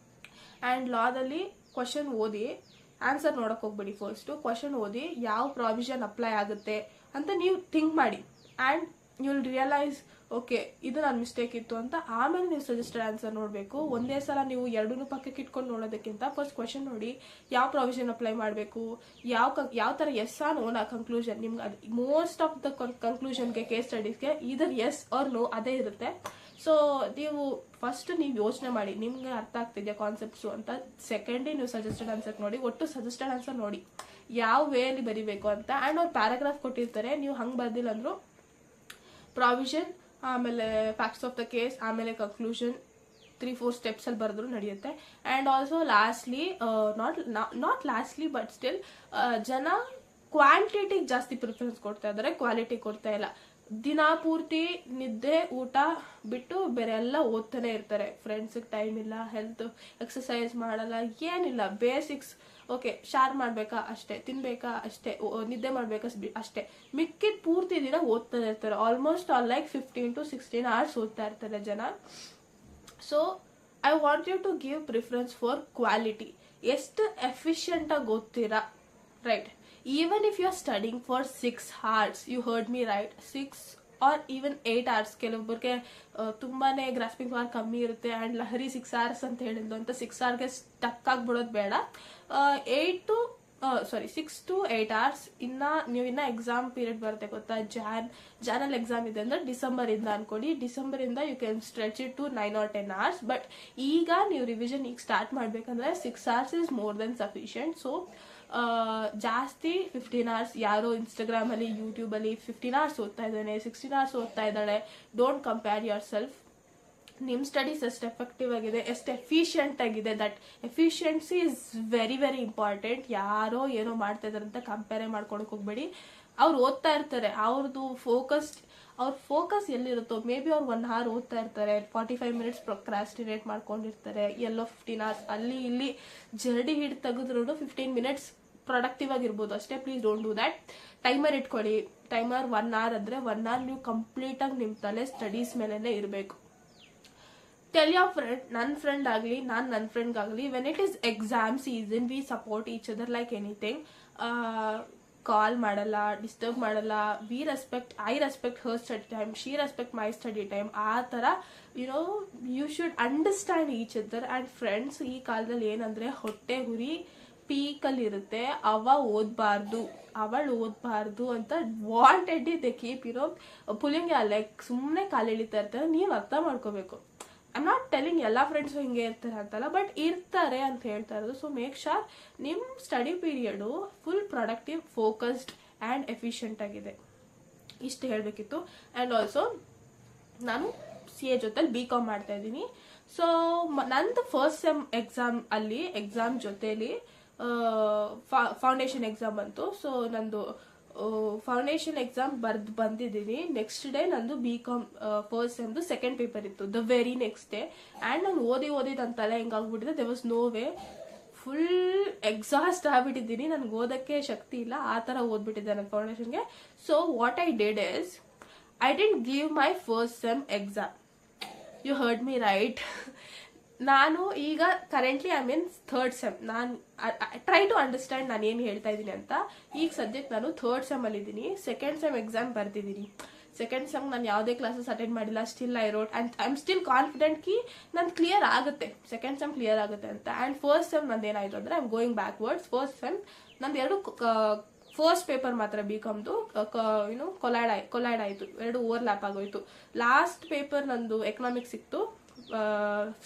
ಅಂಡ್ ಲಾದಲ್ಲಿ ಕ್ವಶನ್ ಓದಿ, ಆನ್ಸರ್ ನೋಡಕ್ ಹೋಗ್ಬೇಡಿ. ಫಸ್ಟ್ ಕ್ವಶನ್ ಓದಿ ಯಾವ ಪ್ರಾವಿಷನ್ ಅಪ್ಲೈ ಆಗುತ್ತೆ ಅಂತ ನೀವು ಥಿಂಕ್ ಮಾಡಿ. And you will realise okay ಇದು ನನ್ನ ಮಿಸ್ಟೇಕ್ ಇತ್ತು ಅಂತ. ಆಮೇಲೆ ನೀವು ಸಜೆಸ್ಟೆಡ್ ಆನ್ಸರ್ ನೋಡಬೇಕು. ಒಂದೇ ಸಲ ನೀವು ಎರಡೂ ಪಕ್ಕಕ್ಕೆ ಇಟ್ಕೊಂಡು ನೋಡೋದಕ್ಕಿಂತ ಫಸ್ಟ್ ಕ್ವಶನ್ ನೋಡಿ, ಯಾವ ಪ್ರಾವಿಷನ್ ಅಪ್ಲೈ ಮಾಡಬೇಕು, ಯಾವ ಥರ ಎಸ್ ಆರ್ ನೋ ನಾ ಕನ್ಕ್ಲೂಷನ್. ನಿಮ್ಗೆ ಅದು ಮೋಸ್ಟ್ ಆಫ್ ದ ಕನ್ಕ್ಲೂಷನ್ಗೆ ಕೇಸ್ ಸ್ಟಡೀಸ್ಗೆ ಇದರ್ ಎಸ್ ಆರ್ ನೋ ಅದೇ ಇರುತ್ತೆ. ಸೊ ನೀವು ಫಸ್ಟ್ ನೀವು ಯೋಚನೆ ಮಾಡಿ ನಿಮ್ಗೆ ಅರ್ಥ ಆಗ್ತಿದೆಯಾ ಕಾನ್ಸೆಪ್ಟ್ಸು ಅಂತ. ಸೆಕೆಂಡೇ ನೀವು ಸಜೆಸ್ಟೆಡ್ ಆನ್ಸರ್ ನೋಡಿ. ಒಟ್ಟು ಸಜೆಸ್ಟೆಡ್ ಆನ್ಸರ್ ನೋಡಿ ಯಾವ ವೇಲಿ ಬರಿಬೇಕು ಅಂತ. ಆ್ಯಂಡ್ ಅವ್ರು ಪ್ಯಾರಾಗ್ರಾಫ್ ಕೊಟ್ಟಿರ್ತಾರೆ, ನೀವು ಹಂಗೆ ಬರ್ದಿಲ್ಲ ಅಂದ್ರು ಪ್ರಾವಿಷನ್, ಆಮೇಲೆ ಫ್ಯಾಕ್ಟ್ಸ್ ಆಫ್ ದ ಕೇಸ್, ಆಮೇಲೆ ಕನ್ಕ್ಲೂಷನ್ 3-4 ಸ್ಟೆಪ್ಸ್ ಅಲ್ಲಿ ಬರೆದ್ರು ನಡೆಯುತ್ತೆ. And also lastly not lastly but still ಜನ ಕ್ವಾಂಟಿಟಿಗೆ ಜಾಸ್ತಿ ಪ್ರಿಫರೆನ್ಸ್ ಕೊಡ್ತಾ ಇದ್ದಾರೆ, ಕ್ವಾಲಿಟಿ ಕೊಡ್ತಾ ಇಲ್ಲ. ದಿನ ಪೂರ್ತಿ ನಿದ್ದೆ ಊಟ ಬಿಟ್ಟು ಬೇರೆ ಎಲ್ಲ ಓದ್ತಾನೆ ಇರ್ತಾರೆ. ಫ್ರೆಂಡ್ಸಿಗೆ ಟೈಮ್ ಇಲ್ಲ, ಹೆಲ್ತ್ ಎಕ್ಸಸೈಸ್ ಮಾಡಲ್ಲ, ಏನಿಲ್ಲ. ಬೇಸಿಕ್ಸ್ ಓಕೆ ಶಾರ್ ಮಾಡ್ಬೇಕಾ ಅಷ್ಟೇ, ತಿನ್ಬೇಕಾ ಅಷ್ಟೇ, ನಿದ್ದೆ ಮಾಡ್ಬೇಕಾ ಅಷ್ಟೇ. ಮಿಕ್ಕಿದ ಪೂರ್ತಿ ದಿನ ಓದ್ತಾನೆ ಇರ್ತಾರೆ. ಆಲ್ಮೋಸ್ಟ್ ಲೈಕ್ 15 to 16 hours ಓದ್ತಾ ಇರ್ತಾರೆ ಜನ. So I want you to give preference for quality. ಎಷ್ಟು ಎಫಿಷಿಯಂಟ್ ಆಗಿ ಓದ್ತೀರಾ, right? Even if you are studying for 6 hours, you heard me right, 6 or even 8 hours. ಕೆಲವೊಬ್ಬರಿಗೆ ತುಂಬಾನೇ ಗ್ರಾಸ್ಪಿಂಗ್ ಪವರ್ ಕಮ್ಮಿ ಇರುತ್ತೆ. ಅಂಡ್ ಲಹರಿ 6 hours ಅಂತ ಹೇಳಿದ್ಲು ಅಂತ 6 hours ಸ್ಟಕ್ ಆಗ್ಬಿಡೋದು ಬೇಡ. 6 to 8 hours. ನೀವು ಇನ್ನ ಎಕ್ಸಾಮ್ ಪೀರಿಯಡ್ ಬರುತ್ತೆ ಗೊತ್ತಾ, ಜಾನಲ್ಲಿ ಎಕ್ಸಾಮ್ ಇದೆ ಅಂದ್ರೆ ಡಿಸೆಂಬರ್ ಇಂದ ಅನ್ಕೊಡಿ. ಡಿಸೆಂಬರ್ ಇಂದ you can stretch it to 9 or 10 hours. But ಈಗ ನೀವು ರಿವಿಷನ್ ಈಗ ಸ್ಟಾರ್ಟ್ ಮಾಡ್ಬೇಕಂದ್ರೆ 6 hours is more than sufficient. So ಜಾಸ್ತಿ 15 hours ಯಾರೋ ಇನ್ಸ್ಟಾಗ್ರಾಮ್ ಅಲ್ಲಿ ಯೂಟ್ಯೂಬ್ ಅಲ್ಲಿ 15 hours ಓದ್ತಾ ಇದ್ದಾನೆ, 16 hours ಓದ್ತಾ ಇದ್ದಾಳೆ. Don't compare your self. ನಿಮ್ ಸ್ಟಡೀಸ್ ಎಷ್ಟು ಎಫೆಕ್ಟಿವ್ ಆಗಿದೆ, ಎಷ್ಟು ಎಫಿಷಿಯಂಟ್ ಆಗಿದೆ, that efficiency is very very important. ಯಾರೋ ಏನೋ ಮಾಡ್ತಾ ಇದಾರೆ ಅಂತ ಕಂಪೇರ್ ಮಾಡ್ಕೊಳಕ್ ಹೋಗ್ಬೇಡಿ. ಅವ್ರು ಓದ್ತಾ ಇರ್ತಾರೆ, ಅವ್ರ ಫೋಕಸ್ ಎಲ್ಲಿರುತ್ತೋ, ಮೇ ಬಿ ಅವ್ರು 1 hour ಓದ್ತಾ ಇರ್ತಾರೆ, 45 minutes ಪ್ರೊಕ್ರಾಸ್ಟಿನೇಟ್ ಮಾಡ್ಕೊಂಡಿರ್ತಾರೆ, ಎಲ್ಲೋ 15 hours ಅಲ್ಲಿ ಇಲ್ಲಿ ಜರ್ಡಿ ಹಿಡ್ ತೆಗೆದ್ರು 15 minutes ಪ್ರೊಡಕ್ಟಿವ್ ಆಗಿರ್ಬೋದು ಅಷ್ಟೇ. Please don't do that. Timer ಇಟ್ಕೊಳ್ಳಿ. ಟೈಮರ್ 1 hour ಅಂದ್ರೆ 1 hour ನೀವು ಕಂಪ್ಲೀಟ್ ಆಗಿ ನಿಮ್ ತಲೆ ಸ್ಟಡೀಸ್ ಮೇಲೆನೆ ಇರಬೇಕು. ಟೆಲ್ ಯೋರ್ ಫ್ರೆಂಡ್, ನನ್ನ ಫ್ರೆಂಡ್ ಆಗಲಿ ನನ್ನ ಫ್ರೆಂಡ್ಗಾಗಲಿ, when it is exam season we support each other like anything. Call ಮಾಡಲ್ಲ, ಡಿಸ್ಟರ್ಬ್ ಮಾಡಲ್ಲ. I respect her study time, she respect my study time. ಆ ಥರ you should understand each other. And friends ಈ ಕಾಲದಲ್ಲಿ ಏನಂದ್ರೆ ಹೊಟ್ಟೆ ಹುರಿ ಪೀಕಲ್ಲಿ ಇರುತ್ತೆ. ಅವಳು ಓದ್ಬಾರ್ದು ಅಂತ wanted they keep pulling like ಸುಮ್ಮನೆ ಕಾಲು ಎಳಿತಾ ಇರ್ತಾರೆ. ನೀವು ಅರ್ಥ ಮಾಡ್ಕೋಬೇಕು. ಐ ನಾಟ್ ಟೆಲಿಂಗ್ ಎಲ್ಲ ಫ್ರೆಂಡ್ಸು ಹಿಂಗೆ ಇರ್ತಾರೆ ಅಂತಲ್ಲ, ಬಟ್ ಇರ್ತಾರೆ ಅಂತ ಹೇಳ್ತಾ ಇರೋದು. ಸೊ ಮೇಕ್ ಶೋರ್ ನಿಮ್ಮ study period full productive, focused and efficient ಆಗಿದೆ. ಇಷ್ಟು ಹೇಳಬೇಕಿತ್ತು. ಆ್ಯಂಡ್ ಆಲ್ಸೋ ನಾನು CA ಜೊತೆಲಿ BCom ಮಾಡ್ತಾ ಇದ್ದೀನಿ. ಸೊ ನಂದು ಫಸ್ಟ್ ಸೆಮ್ ಎಕ್ಸಾಮ್ ಜೊತೆಲಿ ಫೌಂಡೇಶನ್ ಎಕ್ಸಾಮ್ ಬಂತು. ಸೊ ನಂದು ಫೌಂಡೇಶನ್ ಎಕ್ಸಾಮ್ ಬಂದಿದ್ದೀನಿ. ನೆಕ್ಸ್ಟ್ ಡೇ ನಂದು BCom ಫಸ್ಟ್ ಸೆಮ್ದು ಸೆಕೆಂಡ್ ಪೇಪರ್ ಇತ್ತು, the very next day. And ನಾನು ಓದಿ ನನ್ನ ತಲೆ ಹೆಂಗಾಗ್ಬಿಟ್ಟಿದೆ, there was no way. Full exhaust ಆಗ್ಬಿಟ್ಟಿದ್ದೀನಿ, ನನ್ಗೆ ಓದಕ್ಕೆ ಶಕ್ತಿ ಇಲ್ಲ, ಆ ಥರ ಓದ್ಬಿಟ್ಟಿದ್ದೆ ನನ್ನ ಫೌಂಡೇಶನ್ಗೆ. So what I did is I didn't give my first sem exam. You heard me right. ನಾನು ಈಗ currently I mean third sem. ನಾನು ಟ್ರೈ ಟು ಅಂಡರ್ಸ್ಟ್ಯಾಂಡ್ ನಾನು ಏನು ಹೇಳ್ತಾ ಇದ್ದೀನಿ ಅಂತ. ಈಗ ಸದ್ಯಕ್ಕೆ ನಾನು ಥರ್ಡ್ ಸೆಮ್ಮಲ್ಲಿ ಇದ್ದೀನಿ. ಸೆಕೆಂಡ್ ಸೆಮ್ ಎಕ್ಸಾಮ್ ಬರ್ತಿದ್ದೀನಿ. ಸೆಕೆಂಡ್ ಸೆಮ್ ನಾನು ಯಾವುದೇ ಕ್ಲಾಸಸ್ ಅಟೆಂಡ್ ಮಾಡಿಲ್ಲ. Still I wrote and I am still confident ಕಿ ನಾನು ಕ್ಲಿಯರ್ ಆಗುತ್ತೆ, ಸೆಕೆಂಡ್ ಸೆಮ್ ಕ್ಲಿಯರ್ ಆಗುತ್ತೆ ಅಂತ. ಆ್ಯಂಡ್ ಫಸ್ಟ್ ಸೆಮ್ ನಂದು ಏನಾಯಿತು ಅಂದರೆ I am going backwards. First sem ನಂದು ಎರಡು ಫಸ್ಟ್ ಪೇಪರ್ ಮಾತ್ರ ಬಿಕಾಮ್ದು ಕೊಲೈಡ್ ಆಯಿತು, ಎರಡು ಓವರ್ಲ್ಯಾಪ್ ಆಗೋಯ್ತು. ಲಾಸ್ಟ್ ಪೇಪರ್ ನಂದು ಎಕನಾಮಿಕ್ಸ್ ಇತ್ತು,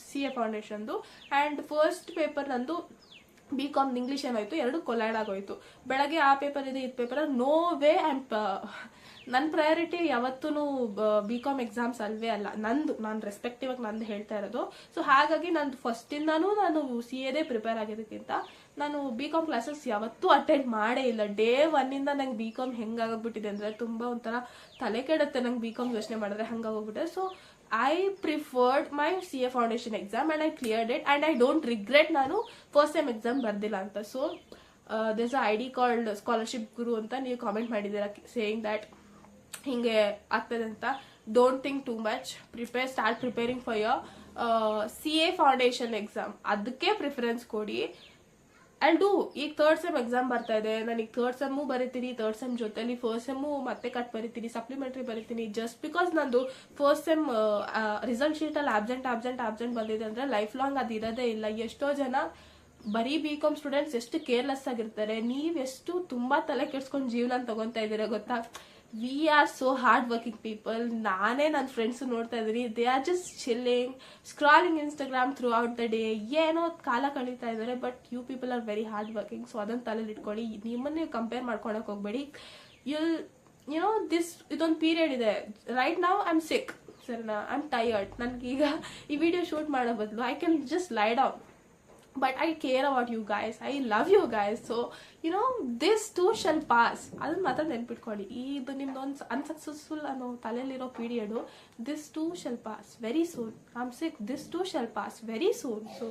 CA ಫೌಂಡೇಶನ್ದು. ಆ್ಯಂಡ್ ಫಸ್ಟ್ ಪೇಪರ್ ನಂದು ಬಿಕಾಮ್ ಇಂಗ್ಲೀಷ್ ಏನಾಯಿತು, ಎರಡು ಕೊಲೈಡ್ ಆಗೋಯ್ತು. ಬೆಳಗ್ಗೆ ಆ ಪೇಪರ್ ಇದೆ, ಇದು ಪೇಪರ್, ನೋ ವೇ ನನ್ನ ಪ್ರಯಾರಿಟಿ ಯಾವತ್ತೂ ಬಿಕಾಮ್ ಎಕ್ಸಾಮ್ಸ್ ಅಲ್ವೇ ಅಲ್ಲ. ನಾನು ರೆಸ್ಪೆಕ್ಟಿವ್ ಆಗಿ ನಂದು ಹೇಳ್ತಾ ಇರೋದು. ಸೊ ಹಾಗಾಗಿ ನಂದು ಫಸ್ಟಿಂದಾನು ನಾನು CAದೇ ಪ್ರಿಪೇರ್ ಆಗಿದ್ದಕ್ಕಿಂತ ನಾನು ಬಿಕಾಮ್ ಕ್ಲಾಸಸ್ ಯಾವತ್ತೂ ಅಟೆಂಡ್ ಮಾಡೇ ಇಲ್ಲ. ಡೇ ಒನ್ನಿಂದ ನಂಗೆ ಬಿಕಾಮ್ ಹೆಂಗಾಗೋಗ್ಬಿಟ್ಟಿದೆ ಅಂದರೆ ತುಂಬ ಒಂಥರ ತಲೆ ಕೆಡುತ್ತೆ ನಂಗೆ ಬಿಕಾಮ್ ಯೋಚನೆ ಮಾಡಿದ್ರೆ, ಹಂಗಾಗೋಗ್ಬಿಟ್ಟೆ. So I preferred my CA foundation exam and I cleared it, and I don't regret ನಾನು ಫಸ್ಟ್ ಟೈಮ್ ಎಕ್ಸಾಮ್ ಬರ್ದಿಲ್ಲ ಅಂತ. So there's a ID called scholarship Guru ಅಂತ ನೀವು ಕಾಮೆಂಟ್ ಮಾಡಿದ್ದೀರಾ ಸೇಯಿಂಗ್ ದ್ಯಾಟ್ ಹಿಂಗೆ ಆಗ್ತದೆ ಅಂತ. Don't think too much, start preparing for your CA foundation exam. ಅದಕ್ಕೆ ಪ್ರಿಫರೆನ್ಸ್ ಕೊಡಿ. And do. ಈಗ ಥರ್ಡ್ ಸೆಮ್ ಎಕ್ಸಾಮ್ ಬರ್ತಾ ಇದೆ, ನನಗೆ ಥರ್ಡ್ ಸೆಮ್ಮು ಬರೀತೀನಿ, ಥರ್ಡ್ ಸೆಮ್ ಜೊತೆಲಿ ಫಸ್ಟ್ ಸೆಮ್ಮು ಮತ್ತೆ ಕಟ್ ಬರೀತೀನಿ, ಸಪ್ಲಿಮೆಂಟ್ರಿ ಬರೀತೀನಿ. ಜಸ್ಟ್ ಬಿಕಾಸ್ ನಂದು ಫಸ್ಟ್ ಸೆಮ್ ರಿಸಲ್ಟ್ ಶೀಟಲ್ಲಿ ಆಬ್ಸೆಂಟ್ ಬಂದಿದೆ ಅಂದರೆ ಲೈಫ್ ಲಾಂಗ್ ಅದು ಇರೋದೇ ಇಲ್ಲ. ಎಷ್ಟೋ ಜನ ಬರೀ ಬಿಕಾಮ್ ಸ್ಟೂಡೆಂಟ್ಸ್ ಎಷ್ಟು ಕೇರ್ಲೆಸ್ ಆಗಿರ್ತಾರೆ. ನೀವೆಷ್ಟು ತುಂಬ ತಲೆ ಕೆಡ್ಸ್ಕೊಂಡು ಜೀವನ ತಗೊತಾ ಇದ್ದೀರಾ ಗೊತ್ತಾ. We are so hard working people. ನಾನೇ ನನ್ನ ಫ್ರೆಂಡ್ಸ್ ನೋಡ್ತಾ ಇದ್ದೀನಿ, they are just chilling, scrolling Instagram throughout the day, ಏನೋ ಕಾಲ ಕಳೀತಾ ಇದ್ದಾರೆ. But you people are very hard working. So ಅದನ್ನು ತಲೆಯಲ್ಲಿ ಇಟ್ಕೊಳ್ಳಿ. ನಿಮ್ಮನ್ನು ನೀವು ಕಂಪೇರ್ ಮಾಡ್ಕೊಳಕ್ಕೆ ಹೋಗ್ಬೇಡಿ. ಯುನೋ ಇದೊಂದು ಪೀರಿಯಡ್ ಇದೆ. Right now I am sick, ಸರಿನಾ, ಐ ಆಮ್ ಟಯರ್ಡ್. ನನಗೀಗ ಈ ವಿಡಿಯೋ ಶೂಟ್ ಮಾಡೋ ಬದಲು ಐ ಕ್ಯಾನ್ ಜಸ್ಟ್ ಲೈ down. But I care about you guys. I love you guys. So, this too shall pass. ಅದನ್ನ ಮಾತ್ರ ನೆನ್ಪಿಟ್ಕೊಳ್ಳಿ. ಇದು ನಿಮ್ದೊಂದು ಅನ್ಸಕ್ಸಸ್ಫುಲ್ ಅನ್ನೋ ತಲೆಯಲ್ಲಿರೋ period. This too shall pass very soon. I'm sick. This too shall pass very soon. So,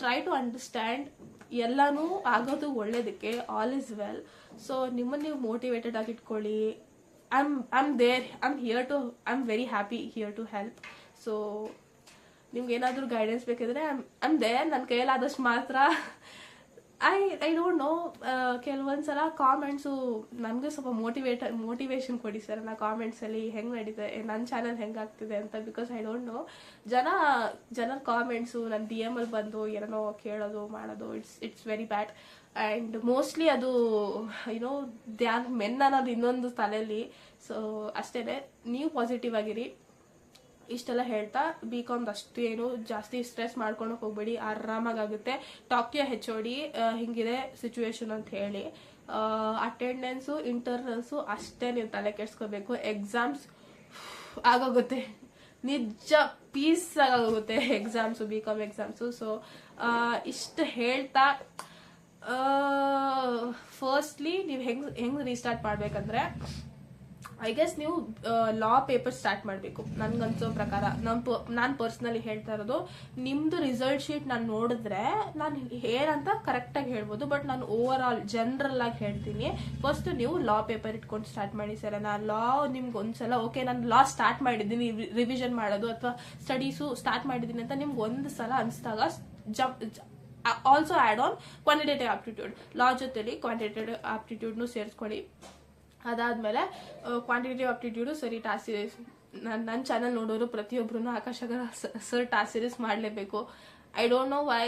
try to understand. ಎಲ್ಲನೂ ಆಗೋದು ಒಳ್ಳೇದಕ್ಕೆ. All is well. So ನಿಮ್ಮನ್ನು ನೀವು ಮೋಟಿವೇಟೆಡ್ ಆಗಿ ಇಟ್ಕೊಳ್ಳಿ. I'm there. I'm very happy here to help. So, ನಿಮ್ಗೆ ಏನಾದರೂ guidance ಬೇಕಿದ್ರೆ ಐಮ್ ದೇರ್. ನನ್ನ ಕೈಯಲ್ಲಾದಷ್ಟು ಮಾತ್ರ. ಐ ಡೋಂಟ್ ನೋ, ಕೆಲವೊಂದ್ಸಲ ಕಾಮೆಂಟ್ಸು ನನಗೆ ಸ್ವಲ್ಪ ಮೋಟಿವೇಶನ್ ಕೊಡಿ ಸರ್ ನಾ ಕಾಮೆಂಟ್ಸಲ್ಲಿ ಹೆಂಗೆ ನಡೀತೆ, ನನ್ನ ಚಾನಲ್ ಹೆಂಗಾಗ್ತಿದೆ ಅಂತ. ಬಿಕಾಸ್ ಐ ಡೋಂಟ್ ನೋ, ಜನರ ಕಾಮೆಂಟ್ಸು ನನ್ನ DM ಅಲ್ಲಿ ಬಂದು ಏನೋ ಕೇಳೋದು ಮಾಡೋದು, it's very bad. And mostly ಅದು ದೇ ಆರ್ ಮೆನ್ ಅನ್ನೋದು ಇನ್ನೊಂದು ತಲೆಯಲ್ಲಿ. ಸೊ ಅಷ್ಟೇ, ನೀವು ಪಾಸಿಟಿವ್ ಆಗಿರಿ. ಇಷ್ಟೆಲ್ಲ ಹೇಳ್ತಾ ಬಿಕಾಮ್ದು ಅಷ್ಟು ಏನು ಜಾಸ್ತಿ ಸ್ಟ್ರೆಸ್ ಮಾಡ್ಕೊಳಕ್ಕೆ ಹೋಗ್ಬೇಡಿ, ಆರಾಮಾಗುತ್ತೆ. ಟಾಕ್ ಟು HOD ಹಿಂಗಿದೆ ಸಿಚುವೇಶನ್ ಅಂತ ಹೇಳಿ. ಅಟೆಂಡೆನ್ಸು, ಇಂಟರ್ನಲ್ಸು ಅಷ್ಟೇ ನೀವು ತಲೆ ಕೆಡ್ಸ್ಕೋಬೇಕು. ಎಕ್ಸಾಮ್ಸ್ ಆಗೋಗುತ್ತೆ, ನಿಜ ಪೀಸ್ ಆಗೋಗುತ್ತೆ ಎಕ್ಸಾಮ್ಸು, ಬಿಕಾಮ್ ಎಕ್ಸಾಮ್ಸು. ಸೊ ಇಷ್ಟು ಹೇಳ್ತಾ ಫಸ್ಟ್ಲಿ ನೀವು ಹೆಂಗೆ ರೀಸ್ಟಾರ್ಟ್ ಮಾಡ್ಬೇಕಂದ್ರೆ, ಐ ಗೆಸ್ ನೀವು ಲಾ ಪೇಪರ್ ಸ್ಟಾರ್ಟ್ ಮಾಡಬೇಕು ನನ್ಗನ್ಸೋ ಪ್ರಕಾರ. ನಾನು ಪರ್ಸ್ನಲಿ ಹೇಳ್ತಾ ಇರೋದು, ನಿಮ್ಮದು ರಿಸಲ್ಟ್ ಶೀಟ್ ನಾನು ನೋಡಿದ್ರೆ ನಾನು ಏನಂತ ಕರೆಕ್ಟಾಗಿ ಹೇಳ್ಬೋದು. ಬಟ್ ನಾನು ಓವರ್ ಆಲ್ ಜನರಲ್ ಆಗಿ ಹೇಳ್ತೀನಿ. ಫಸ್ಟ್ ನೀವು ಲಾ ಪೇಪರ್ ಇಟ್ಕೊಂಡು ಸ್ಟಾರ್ಟ್ ಮಾಡಿ ಸರ್. ನಾನು ಲಾ ನಿಮ್ಗೆ ಒಂದ್ಸಲ ಓಕೆ ನಾನು ಲಾ ಸ್ಟಾರ್ಟ್ ಮಾಡಿದ್ದೀನಿ, ರಿವಿಷನ್ ಮಾಡೋದು ಅಥವಾ ಸ್ಟಡೀಸು ಸ್ಟಾರ್ಟ್ ಮಾಡಿದ್ದೀನಿ ಅಂತ ನಿಮ್ಗೆ ಒಂದು ಸಲ ಅನಿಸಿದಾಗ also add on quantitative aptitude. Law ಜೊತೆಲಿ ಕ್ವಾಂಟಿಟೇಟಿವ್ ಆಪ್ಟಿಟ್ಯೂಡ್ನು ಸೇರಿಸ್ಕೊಳ್ಳಿ. ಅದಾದಮೇಲೆ ಕ್ವಾಂಟಿಟೇಟಿವ್ ಆಪ್ಟಿಟ್ಯೂಡು ಸರಿ ಟಾಸ್ಕ್ ಸೀರೀಸ್. ನನ್ನ ಚಾನಲ್ ನೋಡೋರು ಪ್ರತಿಯೊಬ್ಬರೂ Akash Agar sir task series ಮಾಡಲೇಬೇಕು. I don't know why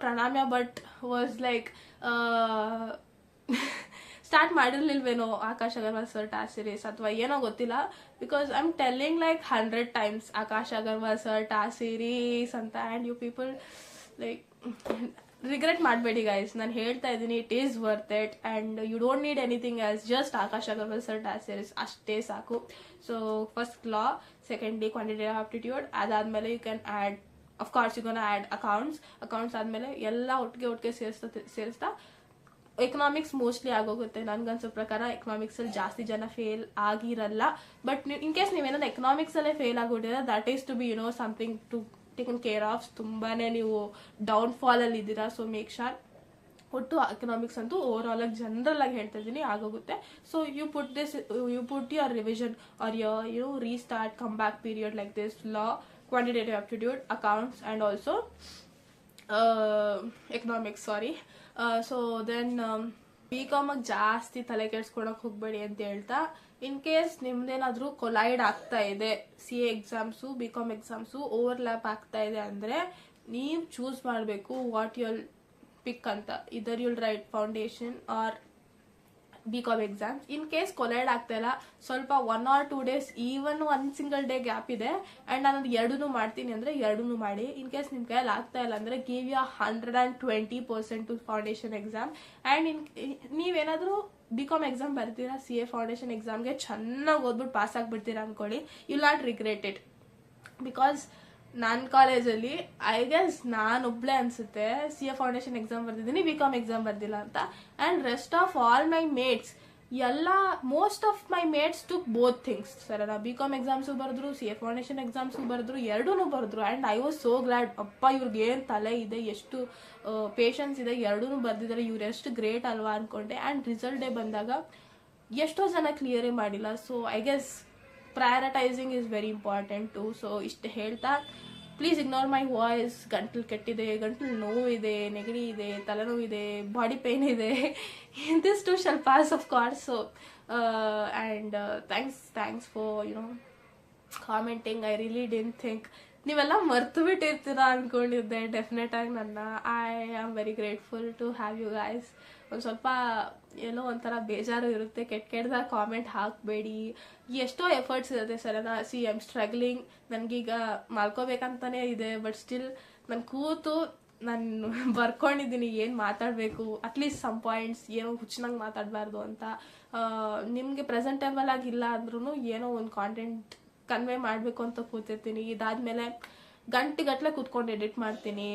Pranamya Bhat was like start ಮಾಡಿರ್ಲಿಲ್ವೇನೋ Akash Agarwal sir task series, ಅಥವಾ ಏನೋ ಗೊತ್ತಿಲ್ಲ. Because I am telling like 100 times Akash Agarwal sir task series ಅಂತ. And you people like regret ಮಾಡಬೇಡಿ ಗೈಸ್, ನಾನು ಹೇಳ್ತಾ ಇದ್ದೀನಿ, it is worth it. And you don't need anything else, just Akash Agarwal sir task series ಅಷ್ಟೇ ಸಾಕು. So first law, secondly quantitative aptitude, ಅದಾದಮೇಲೆ you can add, of course you can add accounts ಆದಮೇಲೆ ಎಲ್ಲ ಒಟ್ಟಿಗೆ ಸೇರಿಸ್ತಾ ಎಕನಾಮಿಕ್ಸ್ ಮೋಸ್ಟ್ಲಿ ಆಗೋಗುತ್ತೆ. ನನ್ಗನ್ಸೋ ಪ್ರಕಾರ ಎಕನಾಮಿಕ್ಸಲ್ಲಿ ಜಾಸ್ತಿ ಜನ ಫೇಲ್ ಆಗಿರಲ್ಲ. ಬಟ್ ಇನ್ ಕೇಸ್ ನೀವೇನಾದ್ರು ಎಕನಾಮಿಕ್ಸಲ್ಲೇ ಫೇಲ್ ಆಗಿಬಿಟ್ಟಿದ್ರೆ that is to be something to taken care of. ತುಂಬಾನೇ ನೀವು ಡೌನ್ಫಾಲ್ ಅಲ್ಲಿ ಇದ್ದೀರಾ. ಸೊ ಮೇಕ್ ಶೋರ್ ಒಟ್ಟು ಎಕನಾಮಿಕ್ಸ್ ಅಂತೂ ಓವರ್ ಆಲ್ ಆಗಿ ಜನರಲ್ ಆಗಿ ಹೇಳ್ತಾ ಇದ್ದೀನಿ ಆಗೋಗುತ್ತೆ. So you put your revision or you restart come back period like this law, quantitative aptitude, accounts and also economics. Sorry. So then BCom ಜಾಸ್ತಿ ತಲೆ ಕೆಡ್ಸ್ಕೊಳಕ್ ಹೋಗ್ಬೇಡಿ ಅಂತ ಹೇಳ್ತಾ, ಇನ್ ಕೇಸ್ ನಿಮ್ದೇನಾದ್ರೂ ಕೊಲೈಡ್ ಆಗ್ತಾ ಇದೆ, CA exams BCom exams overlap ಆಗ್ತಾ ಇದೆ ಅಂದ್ರೆ ನೀವು ಚೂಸ್ ಮಾಡಬೇಕು ವಾಟ್ ಯುಲ್ ಪಿಕ್ ಅಂತ. Either you'll write foundation or BCom exams. In case collide ಆಗ್ತಾ ಇಲ್ಲ, ಸ್ವಲ್ಪ 1 or 2 days, even 1 single day gap ಇದೆ ಅಂಡ್ ನಾನು ಎರಡೂ ಮಾಡ್ತೀನಿ ಅಂದ್ರೆ ಎರಡೂ ಮಾಡಿ. ಇನ್ ಕೇಸ್ ನಿಮ್ ಕೈಯಲ್ಲಿ ಆಗ್ತಾ ಇಲ್ಲ ಅಂದ್ರೆ give you 120% to foundation exam. And ನೀವೇನಾದ್ರೂ BCom ಎಕ್ಸಾಮ್ ಬರ್ತೀರಾ, CA ಫೌಂಡೇಶನ್ ಎಕ್ಸಾಮ್ಗೆ ಚೆನ್ನಾಗಿ ಓದ್ಬಿಟ್ಟು ಪಾಸ್ ಆಗ್ಬಿಡ್ತೀರಾ ಅನ್ಕೊಳ್ಳಿ, you not regret it. Because ನನ್ನ ಕಾಲೇಜಲ್ಲಿ ಐ ಗೆಸ್ ನಾನೊಬ್ಳೆ ಅನ್ಸುತ್ತೆ CA ಫೌಂಡೇಶನ್ ಎಕ್ಸಾಮ್ ಬರ್ದಿದ್ದೀನಿ, BCom ಎಕ್ಸಾಮ್ ಬರ್ದಿಲ್ಲ ಅಂತ. And rest of all my mates most of my mates took both things. ಸರಿನಾ, BCom ಎಕ್ಸಾಮ್ಸು ಬರೆದ್ರು, CA ಫೌಂಡೇಶನ್ ಎಕ್ಸಾಮ್ಸು ಬರೆದ್ರು, ಎರಡೂ ಬರೆದ್ರು. And I was so glad, ಅಪ್ಪ ಇವ್ರಿಗೆ ಏನು ತಲೆ ಇದೆ, ಎಷ್ಟು ಪೇಷನ್ಸ್ ಇದೆ, ಎರಡೂ ಬರ್ದಿದ್ದಾರೆ, ಇವ್ರು ಎಷ್ಟು ಗ್ರೇಟ್ ಅಲ್ವಾ ಅನ್ಕೊಂಡೆ. ಆ್ಯಂಡ್ ರಿಸಲ್ಟ್ ಡೇ ಬಂದಾಗ ಎಷ್ಟೋ ಜನ ಕ್ಲಿಯರೇ ಮಾಡಿಲ್ಲ. So I guess prioritizing is very important too. So ಇಷ್ಟು ಹೇಳ್ತಾ, ಪ್ಲೀಸ್ ಇಗ್ನೋರ್ ಮೈ ವಾಯ್ಸ್. ಗಂಟ್ಲು ಕೆಟ್ಟಿದೆ, ಗಂಟ್ಲು ನೋವಿದೆ, ನೆಗಡಿ ಇದೆ, ತಲೆನೋವಿದೆ, ಬಾಡಿ ಪೇನ್ ಇದೆ. This too shall pass of course. So and thanks for commenting. I really didn't think ನೀವೆಲ್ಲ ಮರ್ತು ಬಿಟ್ಟಿರ್ತೀರಾ ಅನ್ಕೊಂಡಿದ್ದೆ. ಡೆಫಿನೆಟ್ ಆಗಿ I am very grateful to have you guys. ಒಂದು ಸ್ವಲ್ಪ ಏನೋ ಒಂಥರ ಬೇಜಾರು ಇರುತ್ತೆ, ಕೆಟ್ಟದಾಗ ಕಾಮೆಂಟ್ ಹಾಕಬೇಡಿ. ಎಷ್ಟೋ ಎಫರ್ಟ್ಸ್ ಇರುತ್ತೆ ಸರಿನಾ. I am struggling. ನನಗೀಗ ಮಲ್ಕೋಬೇಕಂತಾನೆ ಇದೆ, ಬಟ್ ಸ್ಟಿಲ್ ನಾನು ಕೂತು ನಾನು ಬರ್ಕೊಂಡಿದ್ದೀನಿ ಏನು ಮಾತಾಡಬೇಕು, ಅಟ್ಲೀಸ್ಟ್ ಸಮ್ ಪಾಯಿಂಟ್ಸ್, ಏನೋ ಹುಚ್ಚನಂಗೆ ಮಾತಾಡಬಾರ್ದು ಅಂತ. ನಿಮಗೆ ಪ್ರೆಸೆಂಟೇಬಲ್ ಆಗಿಲ್ಲ ಅಂದ್ರೂ ಏನೋ ಒಂದು ಕಾಂಟೆಂಟ್ ಕನ್ವೆ ಮಾಡಬೇಕು ಅಂತ ಕೂತಿರ್ತೀನಿ. ಇದಾದ್ಮೇಲೆ ಗಂಟೆಗಟ್ಟಲೆ ಕೂತ್ಕೊಂಡು ಎಡಿಟ್ ಮಾಡ್ತೀನಿ.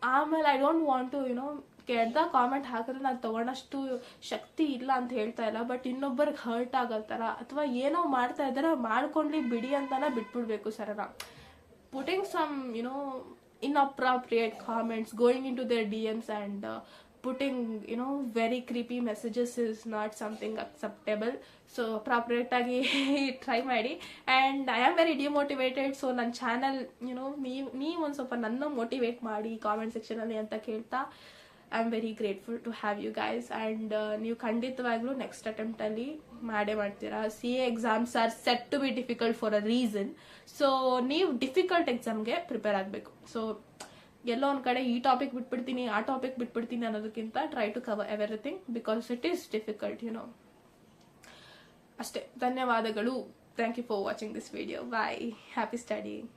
ಆಮೇಲೆ ಐ ಡೋಂಟ್ ವಾಂಟ್ ಟು ಕೆಟ್ಟದಾಗ ಕಾಮೆಂಟ್ ಹಾಕಿದ್ರೆ ನಾನು ತಗೊಳ್ಳೋಷ್ಟು ಶಕ್ತಿ ಇಲ್ಲ ಅಂತ ಹೇಳ್ತಾ ಇಲ್ಲ, ಬಟ್ ಇನ್ನೊಬ್ಬರಿಗೆ ಹರ್ಟ್ ಆಗೋ ಥರ ಅಥವಾ ಏನೋ ಮಾಡ್ತಾ ಇದ್ದಾರೆ ಮಾಡ್ಕೊಂಡ್ಲಿ ಬಿಡಿ ಅಂತಾನೆ ಬಿಟ್ಬಿಡ್ಬೇಕು ಸರಿನಾ. Putting some inappropriate comments, going into their DMs and putting very creepy messages is not something acceptable. So appropriate agi try ಮಾಡಿ. And I am very demotivated, so ನನ್ನ ಚಾನಲ್ ನೀವು ಒಂದು ಸ್ವಲ್ಪ ನನ್ನ ಮೋಟಿವೇಟ್ ಮಾಡಿ ಕಾಮೆಂಟ್ ಸೆಕ್ಷನ್ ಅಲ್ಲಿ ಅಂತ ಕೇಳ್ತಾ, I am very grateful to have you guys. And ನೀವು ಖಂಡಿತವಾಗ್ಲೂ ನೆಕ್ಸ್ಟ್ ಅಟೆಂಪ್ಟ್ ಅಲ್ಲಿ ಮಾಡ್ತೀರಾ. CA exams are set to be difficult for a reason. So ನೀವು ಡಿಫಿಕಲ್ಟ್ ಎಕ್ಸಾಮ್ಗೆ ಪ್ರಿಪೇರ್ ಆಗಬೇಕು. ಸೊ ಎಲ್ಲೋ ಒಂದು ಕಡೆ ಈ ಟಾಪಿಕ್ ಬಿಟ್ಬಿಡ್ತೀನಿ, ಆ ಟಾಪಿಕ್ ಬಿಟ್ಬಿಡ್ತೀನಿ ಅನ್ನೋದಕ್ಕಿಂತ try to cover everything because it is difficult ಅಷ್ಟೇ. ಧನ್ಯವಾದಗಳು. Thank you for watching this video. Bye. Happy studying.